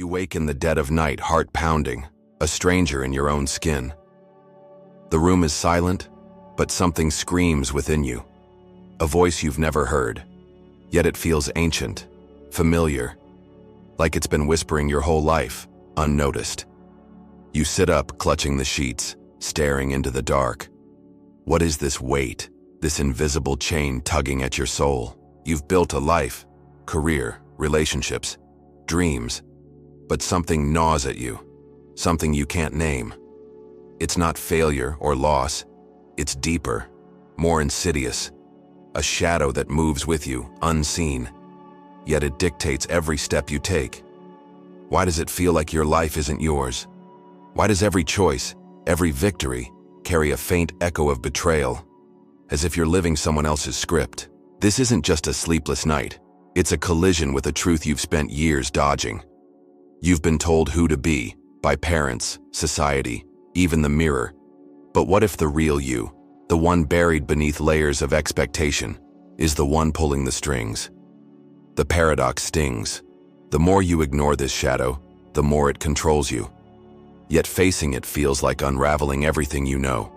You wake in the dead of night, heart pounding, a stranger in your own skin. The room is silent, but something screams within you. A voice you've never heard, yet it feels ancient, familiar, like it's been whispering your whole life, unnoticed. You sit up, clutching the sheets, staring into the dark. What is this weight, this invisible chain tugging at your soul? You've built a life, career, relationships, dreams, but something gnaws at you, something you can't name. It's not failure or loss, it's deeper, more insidious, a shadow that moves with you, unseen, yet it dictates every step you take. Why does it feel like your life isn't yours? Why does every choice, every victory, carry a faint echo of betrayal, as if you're living someone else's script? This isn't just a sleepless night, it's a collision with a truth you've spent years dodging. You've been told who to be, by parents, society, even the mirror. But what if the real you, the one buried beneath layers of expectation, is the one pulling the strings? The paradox stings. The more you ignore this shadow, the more it controls you. Yet facing it feels like unraveling everything you know.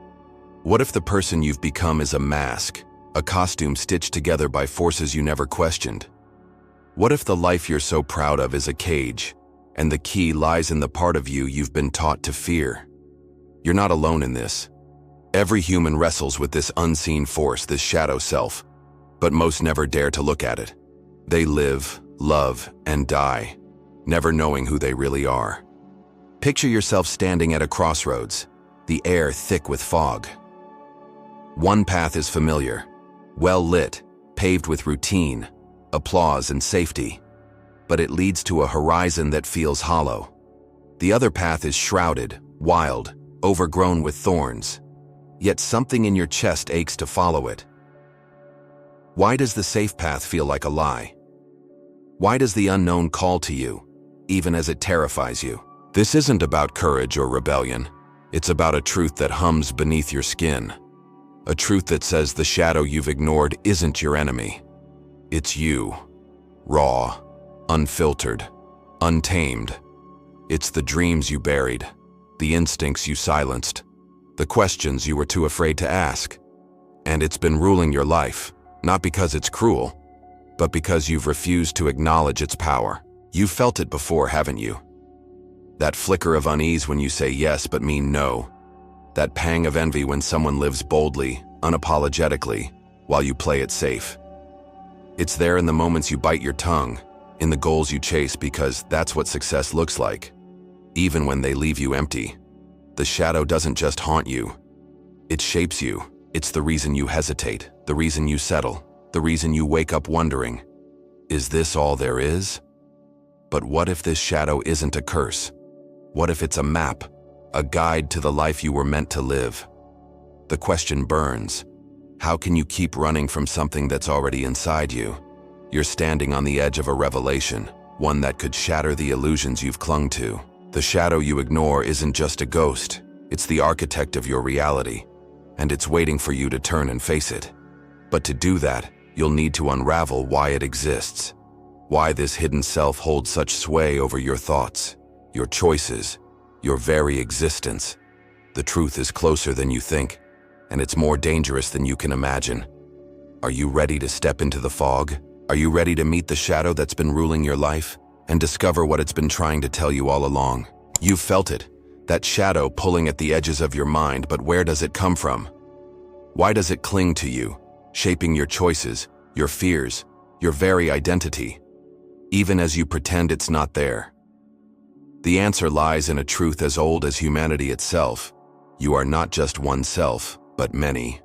What if the person you've become is a mask, a costume stitched together by forces you never questioned? What if the life you're so proud of is a cage, and the key lies in the part of you you've been taught to fear? You're not alone in this. Every human wrestles with this unseen force, this shadow self, but most never dare to look at it. They live, love, and die, never knowing who they really are. Picture yourself standing at a crossroads, the air thick with fog. One path is familiar, well lit, paved with routine, applause, and safety, but it leads to a horizon that feels hollow. The other path is shrouded, wild, overgrown with thorns, yet something in your chest aches to follow it. Why does the safe path feel like a lie? Why does the unknown call to you, even as it terrifies you? This isn't about courage or rebellion. It's about a truth that hums beneath your skin. A truth that says the shadow you've ignored isn't your enemy. It's you. Raw, unfiltered, untamed. It's the dreams you buried, the instincts you silenced, the questions you were too afraid to ask. And it's been ruling your life, not because it's cruel, but because you've refused to acknowledge its power. You've felt it before, haven't you? That flicker of unease when you say yes but mean no. That pang of envy when someone lives boldly, unapologetically, while you play it safe. It's there in the moments you bite your tongue, in the goals you chase, because that's what success looks like. Even when they leave you empty, the shadow doesn't just haunt you. It shapes you. It's the reason you hesitate, the reason you settle, the reason you wake up wondering, is this all there is? But what if this shadow isn't a curse? What if it's a map, a guide to the life you were meant to live? The question burns. How can you keep running from something that's already inside you? You're standing on the edge of a revelation, one that could shatter the illusions you've clung to. The shadow you ignore isn't just a ghost, it's the architect of your reality, and it's waiting for you to turn and face it. But to do that, you'll need to unravel why it exists, why this hidden self holds such sway over your thoughts, your choices, your very existence. The truth is closer than you think, and it's more dangerous than you can imagine. Are you ready to step into the fog? Are you ready to meet the shadow that's been ruling your life and discover what it's been trying to tell you all along? You've felt it, that shadow pulling at the edges of your mind, but where does it come from? Why does it cling to you, shaping your choices, your fears, your very identity, even as you pretend it's not there? The answer lies in a truth as old as humanity itself. You are not just one self, but many.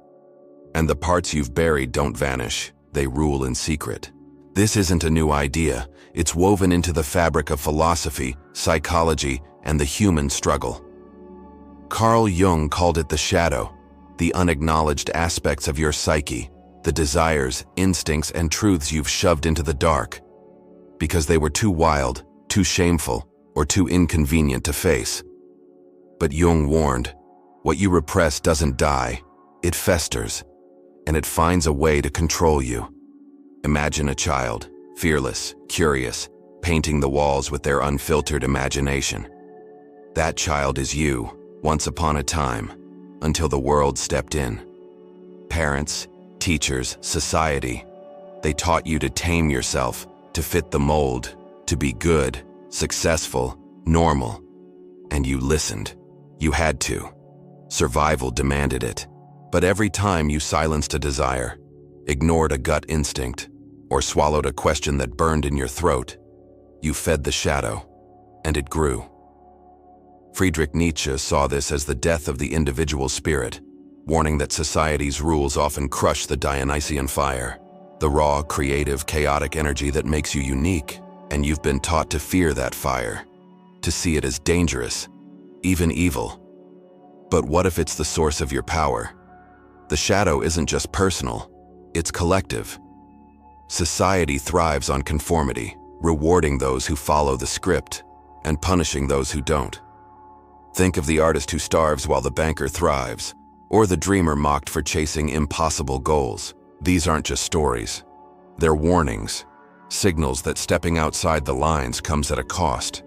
And the parts you've buried don't vanish, they rule in secret. This isn't a new idea. It's woven into the fabric of philosophy, psychology, and the human struggle. Carl Jung called it the shadow, the unacknowledged aspects of your psyche, the desires, instincts, and truths you've shoved into the dark, because they were too wild, too shameful, or too inconvenient to face. But Jung warned, what you repress doesn't die, it festers, and it finds a way to control you. Imagine a child, fearless, curious, painting the walls with their unfiltered imagination. That child is you, once upon a time, until the world stepped in. Parents, teachers, society, they taught you to tame yourself, to fit the mold, to be good, successful, normal. And you listened. You had to. Survival demanded it. But every time you silenced a desire, ignored a gut instinct, or swallowed a question that burned in your throat, you fed the shadow, and it grew. Friedrich Nietzsche saw this as the death of the individual spirit, warning that society's rules often crush the Dionysian fire, the raw, creative, chaotic energy that makes you unique, and you've been taught to fear that fire, to see it as dangerous, even evil. But what if it's the source of your power? The shadow isn't just personal, it's collective. Society thrives on conformity, rewarding those who follow the script and punishing those who don't. Think of the artist who starves while the banker thrives, or the dreamer mocked for chasing impossible goals. These aren't just stories. They're warnings, signals that stepping outside the lines comes at a cost.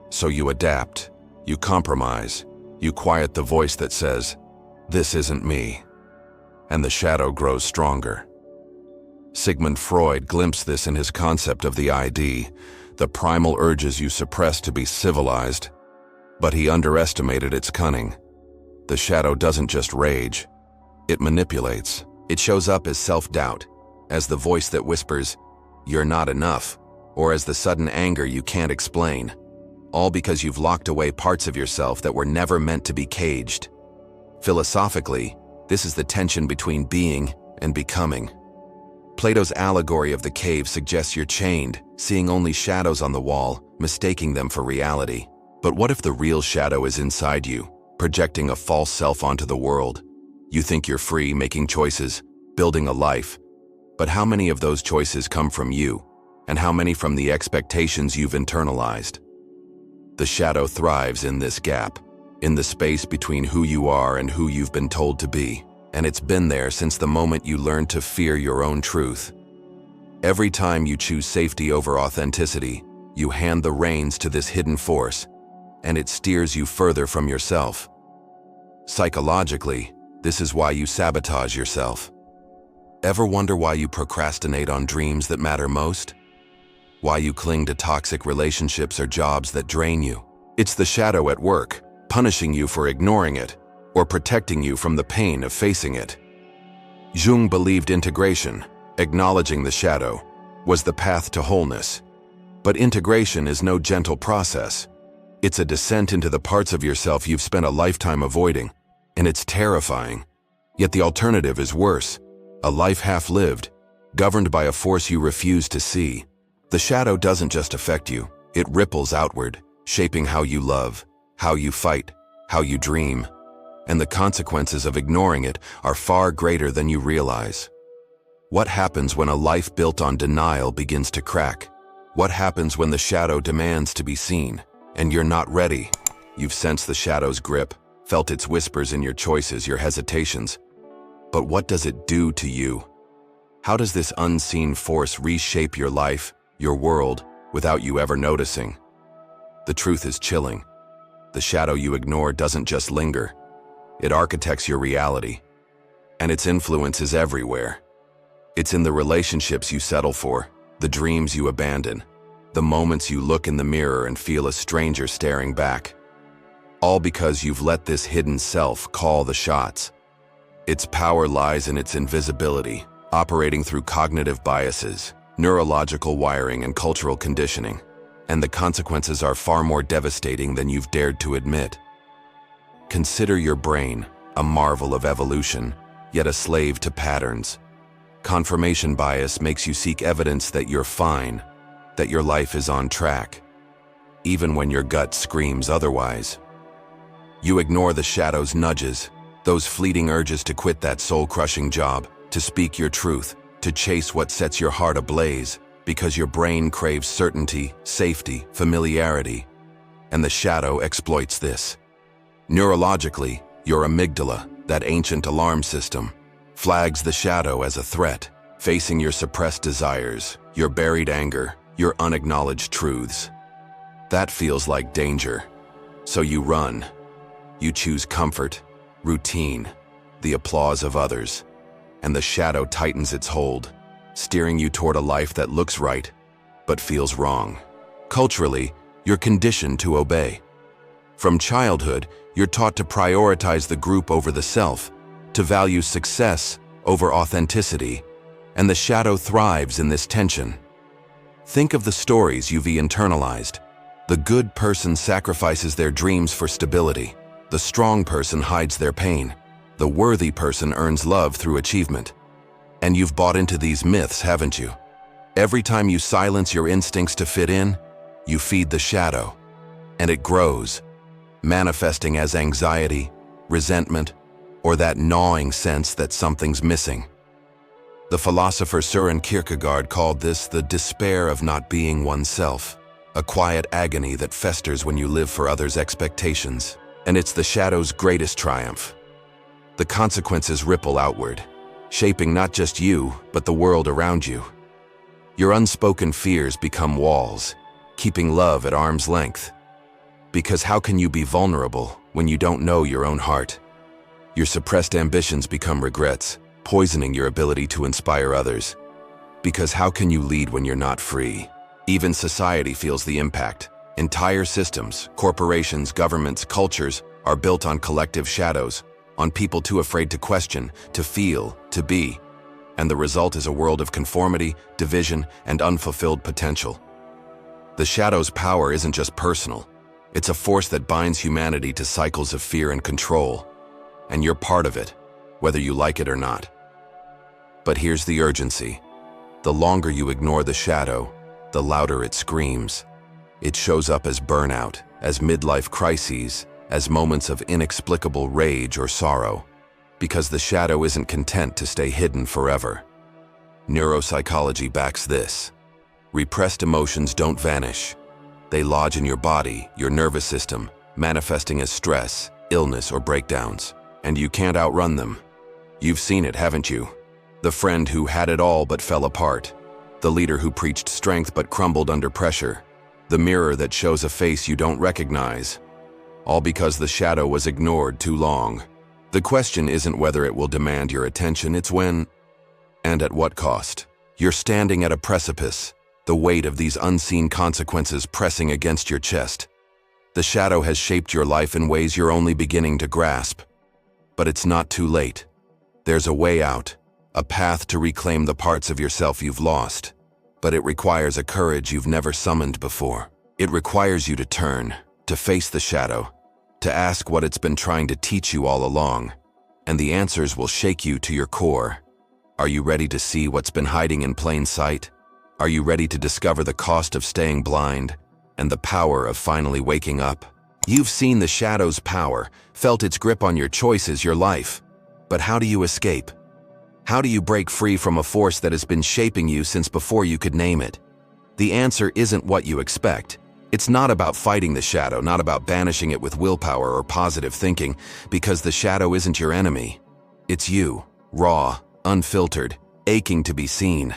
So you adapt, you compromise, you quiet the voice that says, "This isn't me." And the shadow grows stronger. Sigmund Freud glimpsed this in his concept of the ID, the primal urges you suppress to be civilized. But he underestimated its cunning. The shadow doesn't just rage, it manipulates. It shows up as self-doubt, as the voice that whispers, "You're not enough," or as the sudden anger you can't explain, all because you've locked away parts of yourself that were never meant to be caged. Philosophically, this is the tension between being and becoming. Plato's allegory of the cave suggests you're chained, seeing only shadows on the wall, mistaking them for reality. But what if the real shadow is inside you, projecting a false self onto the world? You think you're free, making choices, building a life. But how many of those choices come from you, and how many from the expectations you've internalized? The shadow thrives in this gap, in the space between who you are and who you've been told to be. And it's been there since the moment you learned to fear your own truth. Every time you choose safety over authenticity, you hand the reins to this hidden force, and it steers you further from yourself. Psychologically, this is why you sabotage yourself. Ever wonder why you procrastinate on dreams that matter most? Why you cling to toxic relationships or jobs that drain you? It's the shadow at work, punishing you for ignoring it, or protecting you from the pain of facing it. Jung believed integration, acknowledging the shadow, was the path to wholeness. But integration is no gentle process. It's a descent into the parts of yourself you've spent a lifetime avoiding, and it's terrifying. Yet the alternative is worse, a life half-lived, governed by a force you refuse to see. The shadow doesn't just affect you, it ripples outward, shaping how you love, how you fight, how you dream. And the consequences of ignoring it are far greater than you realize. What happens when a life built on denial begins to crack? What happens when the shadow demands to be seen, and you're not ready? You've sensed the shadow's grip, felt its whispers in your choices, your hesitations. But what does it do to you? How does this unseen force reshape your life, your world, without you ever noticing? The truth is chilling. The shadow you ignore doesn't just linger. It architects your reality. And its influence is everywhere. It's in the relationships you settle for, the dreams you abandon, the moments you look in the mirror and feel a stranger staring back. All because you've let this hidden self call the shots. Its power lies in its invisibility, operating through cognitive biases, neurological wiring, and cultural conditioning. And the consequences are far more devastating than you've dared to admit. Consider your brain, a marvel of evolution, yet a slave to patterns. Confirmation bias makes you seek evidence that you're fine, that your life is on track, even when your gut screams otherwise. You ignore the shadow's nudges, those fleeting urges to quit that soul-crushing job, to speak your truth, to chase what sets your heart ablaze, because your brain craves certainty, safety, familiarity. And the shadow exploits this. Neurologically, your amygdala, that ancient alarm system, flags the shadow as a threat, facing your suppressed desires, your buried anger, your unacknowledged truths. That feels like danger. So you run. You choose comfort, routine, the applause of others, and the shadow tightens its hold, steering you toward a life that looks right, but feels wrong. Culturally, you're conditioned to obey. From childhood, you're taught to prioritize the group over the self, to value success over authenticity, and the shadow thrives in this tension. Think of the stories you've internalized. The good person sacrifices their dreams for stability. The strong person hides their pain. The worthy person earns love through achievement. And you've bought into these myths, haven't you? Every time you silence your instincts to fit in, you feed the shadow. And it grows, manifesting as anxiety, resentment, or that gnawing sense that something's missing. The philosopher Søren Kierkegaard called this the despair of not being oneself, a quiet agony that festers when you live for others' expectations. And it's the shadow's greatest triumph. The consequences ripple outward, shaping not just you, but the world around you. Your unspoken fears become walls, keeping love at arm's length. Because how can you be vulnerable when you don't know your own heart? Your suppressed ambitions become regrets, poisoning your ability to inspire others. Because how can you lead when you're not free? Even society feels the impact. Entire systems, corporations, governments, cultures are built on collective shadows, on people too afraid to question, to feel, to be. And the result is a world of conformity, division, and unfulfilled potential. The shadow's power isn't just personal. It's a force that binds humanity to cycles of fear and control. And you're part of it, whether you like it or not. But here's the urgency. The longer you ignore the shadow, the louder it screams. It shows up as burnout, as midlife crises, as moments of inexplicable rage or sorrow, because the shadow isn't content to stay hidden forever. Neuropsychology backs this. Repressed emotions don't vanish. They lodge in your body, your nervous system, manifesting as stress, illness, or breakdowns. And you can't outrun them. You've seen it, haven't you? The friend who had it all but fell apart. The leader who preached strength but crumbled under pressure. The mirror that shows a face you don't recognize. All because the shadow was ignored too long. The question isn't whether it will demand your attention, it's when, and at what cost. You're standing at a precipice, the weight of these unseen consequences pressing against your chest. The shadow has shaped your life in ways you're only beginning to grasp. But it's not too late. There's a way out, a path to reclaim the parts of yourself you've lost. But it requires a courage you've never summoned before. It requires you to turn, to face the shadow, to ask what it's been trying to teach you all along. And the answers will shake you to your core. Are you ready to see what's been hiding in plain sight? Are you ready to discover the cost of staying blind and the power of finally waking up? You've seen the shadow's power, felt its grip on your choices, your life. But how do you escape? How do you break free from a force that has been shaping you since before you could name it? The answer isn't what you expect. It's not about fighting the shadow, not about banishing it with willpower or positive thinking, because the shadow isn't your enemy. It's you, raw, unfiltered, aching to be seen.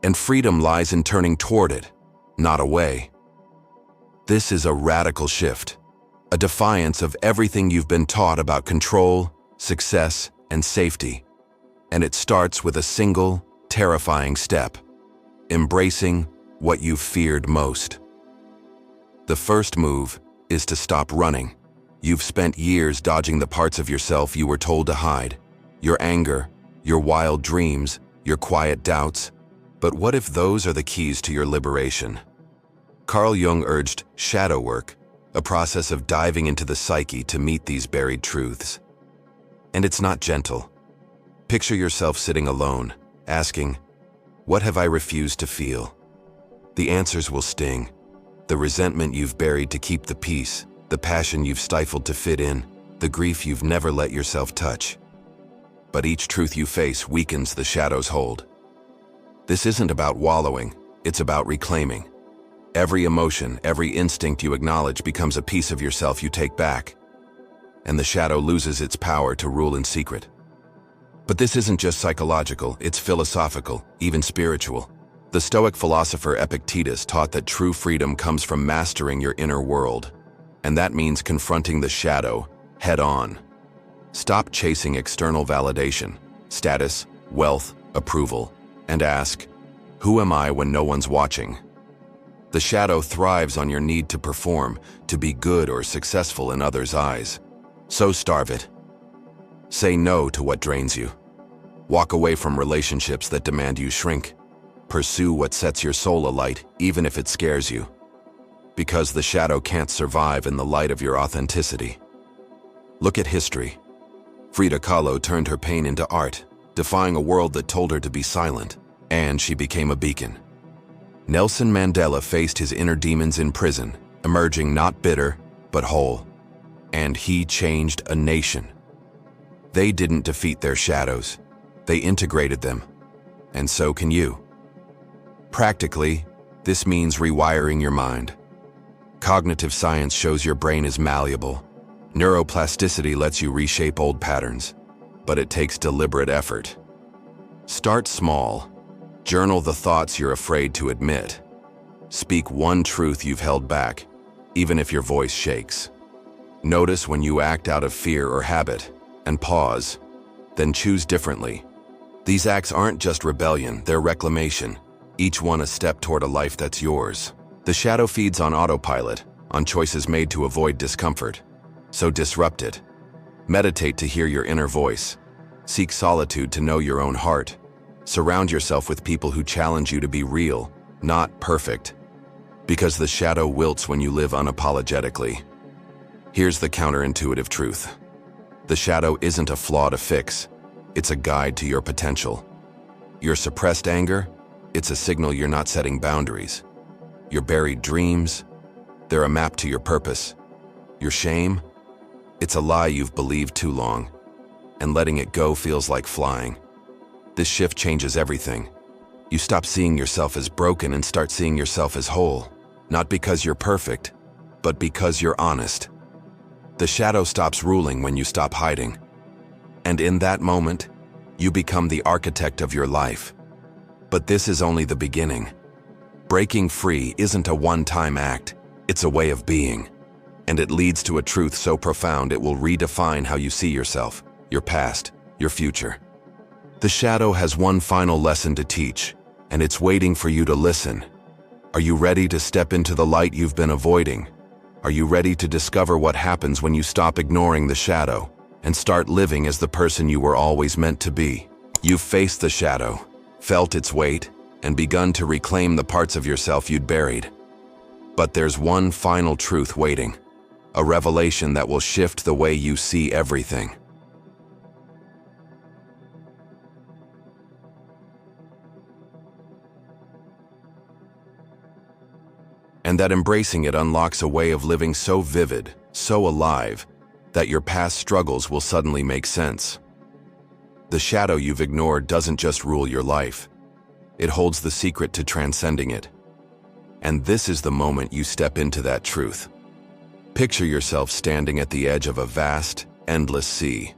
And freedom lies in turning toward it, not away. This is a radical shift, a defiance of everything you've been taught about control, success, and safety. And it starts with a single, terrifying step: embracing what you've feared most. The first move is to stop running. You've spent years dodging the parts of yourself you were told to hide. Your anger, your wild dreams, your quiet doubts. But what if those are the keys to your liberation? Carl Jung urged shadow work, a process of diving into the psyche to meet these buried truths. And it's not gentle. Picture yourself sitting alone, asking, what have I refused to feel? The answers will sting. The resentment you've buried to keep the peace, the passion you've stifled to fit in, the grief you've never let yourself touch. But each truth you face weakens the shadow's hold. This isn't about wallowing, it's about reclaiming. Every emotion, every instinct you acknowledge becomes a piece of yourself you take back. And the shadow loses its power to rule in secret. But this isn't just psychological, it's philosophical, even spiritual. The Stoic philosopher Epictetus taught that true freedom comes from mastering your inner world, and that means confronting the shadow head on. Stop chasing external validation, status, wealth, approval, and ask, who am I when no one's watching? The shadow thrives on your need to perform, to be good or successful in others' eyes. So starve it. Say no to what drains you. Walk away from relationships that demand you shrink. Pursue what sets your soul alight, even if it scares you. Because the shadow can't survive in the light of your authenticity. Look at history. Frida Kahlo turned her pain into art, defying a world that told her to be silent, and she became a beacon. Nelson Mandela faced his inner demons in prison, emerging not bitter, but whole. And he changed a nation. They didn't defeat their shadows. They integrated them. And so can you. Practically, this means rewiring your mind. Cognitive science shows your brain is malleable. Neuroplasticity lets you reshape old patterns, but it takes deliberate effort. Start small. Journal the thoughts you're afraid to admit. Speak one truth you've held back, even if your voice shakes. Notice when you act out of fear or habit, and pause, then choose differently. These acts aren't just rebellion, they're reclamation, each one a step toward a life that's yours. The shadow feeds on autopilot, on choices made to avoid discomfort. So disrupt it. Meditate to hear your inner voice. Seek solitude to know your own heart. Surround yourself with people who challenge you to be real, not perfect. Because the shadow wilts when you live unapologetically. Here's the counterintuitive truth. The shadow isn't a flaw to fix. It's a guide to your potential. Your suppressed anger? It's a signal you're not setting boundaries. Your buried dreams? They're a map to your purpose. Your shame? It's a lie you've believed too long. And letting it go feels like flying. This shift changes everything. You stop seeing yourself as broken and start seeing yourself as whole. Not because you're perfect, but because you're honest. The shadow stops ruling when you stop hiding. And in that moment, you become the architect of your life. But this is only the beginning. Breaking free isn't a one-time act, it's a way of being. And it leads to a truth so profound it will redefine how you see yourself, your past, your future. The shadow has one final lesson to teach, and it's waiting for you to listen. Are you ready to step into the light you've been avoiding? Are you ready to discover what happens when you stop ignoring the shadow and start living as the person you were always meant to be? You've faced the shadow, felt its weight, and begun to reclaim the parts of yourself you'd buried. But there's one final truth waiting, a revelation that will shift the way you see everything. And that embracing it unlocks a way of living so vivid, so alive, that your past struggles will suddenly make sense. The shadow you've ignored doesn't just rule your life. It holds the secret to transcending it. And this is the moment you step into that truth. Picture yourself standing at the edge of a vast, endless sea,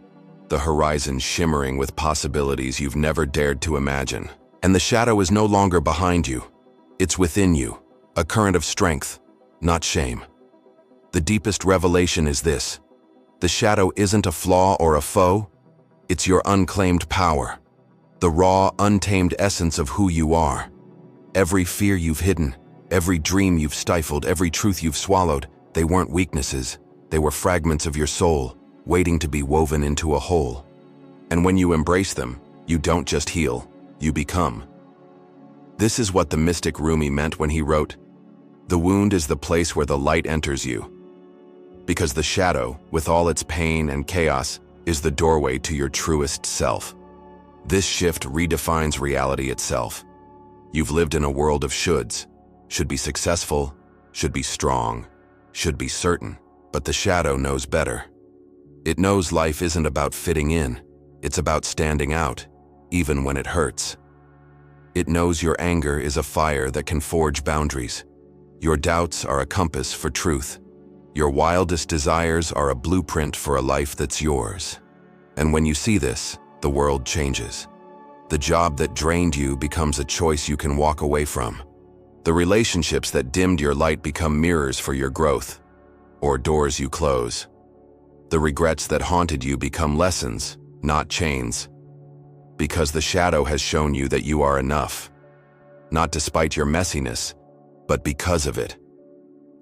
the horizon shimmering with possibilities you've never dared to imagine. And the shadow is no longer behind you. It's within you. A current of strength, not shame. The deepest revelation is this: the shadow isn't a flaw or a foe, it's your unclaimed power, the raw, untamed essence of who you are. Every fear you've hidden, every dream you've stifled, every truth you've swallowed, they weren't weaknesses, they were fragments of your soul, waiting to be woven into a whole. And when you embrace them, you don't just heal, you become. This is what the mystic Rumi meant when he wrote, "The wound is the place where the light enters you." Because the shadow, with all its pain and chaos, is the doorway to your truest self. This shift redefines reality itself. You've lived in a world of shoulds. Should be successful, should be strong, should be certain. But the shadow knows better. It knows life isn't about fitting in. It's about standing out, even when it hurts. It knows your anger is a fire that can forge boundaries. Your doubts are a compass for truth. Your wildest desires are a blueprint for a life that's yours. And when you see this, the world changes. The job that drained you becomes a choice you can walk away from. The relationships that dimmed your light become mirrors for your growth, or doors you close. The regrets that haunted you become lessons, not chains. Because the shadow has shown you that you are enough. Not despite your messiness, but because of it.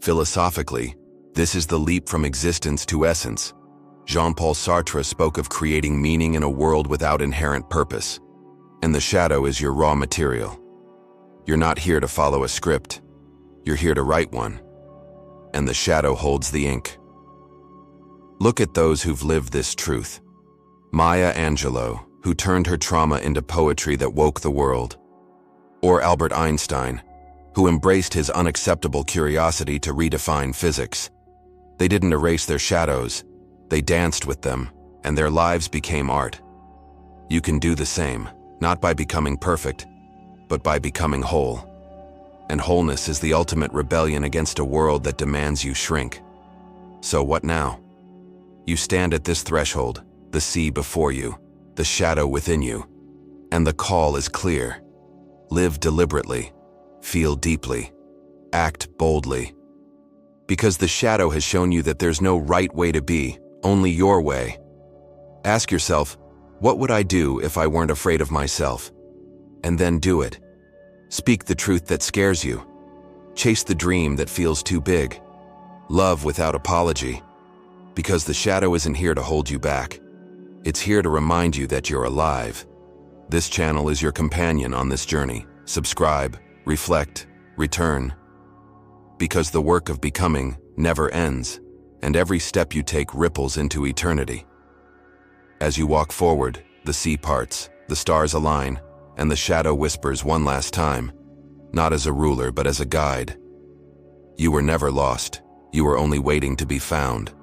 Philosophically, this is the leap from existence to essence. Jean-Paul Sartre spoke of creating meaning in a world without inherent purpose. And the shadow is your raw material. You're not here to follow a script. You're here to write one. And the shadow holds the ink. Look at those who've lived this truth. Maya Angelou, who turned her trauma into poetry that woke the world. Or Albert Einstein, who embraced his unacceptable curiosity to redefine physics. They didn't erase their shadows, they danced with them, and their lives became art. You can do the same, not by becoming perfect, but by becoming whole. And wholeness is the ultimate rebellion against a world that demands you shrink. So what now? You stand at this threshold, the sea before you, the shadow within you, and the call is clear. Live deliberately, feel deeply, act boldly. Because the shadow has shown you that there's no right way to be, only your way. Ask yourself, what would I do if I weren't afraid of myself? And then do it. Speak the truth that scares you. Chase the dream that feels too big. Love without apology. Because the shadow isn't here to hold you back. It's here to remind you that you're alive. This channel is your companion on this journey. Subscribe, reflect, return. Because the work of becoming never ends, and every step you take ripples into eternity. As you walk forward, the sea parts, the stars align, and the shadow whispers one last time, not as a ruler but as a guide. You were never lost, you were only waiting to be found.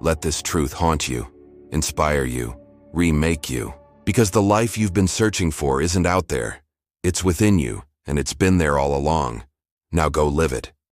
Let this truth haunt you, inspire you, remake you, because the life you've been searching for isn't out there. It's within you, and it's been there all along. Now go live it.